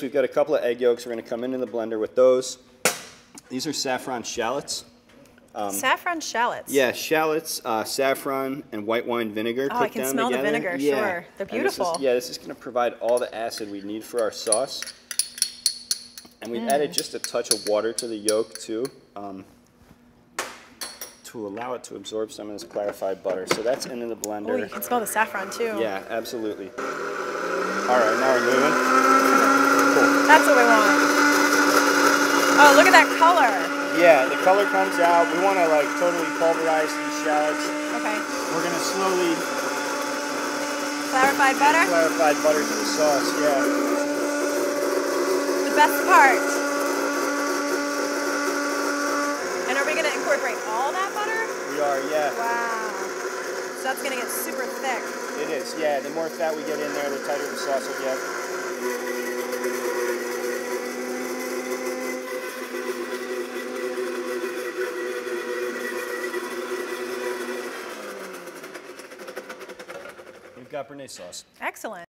We've got a couple of egg yolks. We're going to come into the blender with those. These are saffron shallots. Saffron shallots? Yeah, shallots, saffron, and white wine vinegar cooked down together. I can smell the vinegar, sure. They're beautiful. This is going to provide all the acid we need for our sauce. And we've added just a touch of water to the yolk, too, to allow it to absorb some of this clarified butter. So that's into the blender. Oh, you can smell the saffron, too. Yeah, absolutely. All right, now we're moving. Cool. That's what we want. Oh, look at that color. Yeah, the color comes out. We want to like totally pulverize these shallots. Okay. We're going to slowly clarified butter? Clarified butter to the sauce, yeah. The best part. And are we going to incorporate all that butter? We are, yeah. Wow. So that's going to get super thick. It is, yeah. The more fat we get in there, the tighter the sauce will get. We've got béarnaise sauce. Excellent.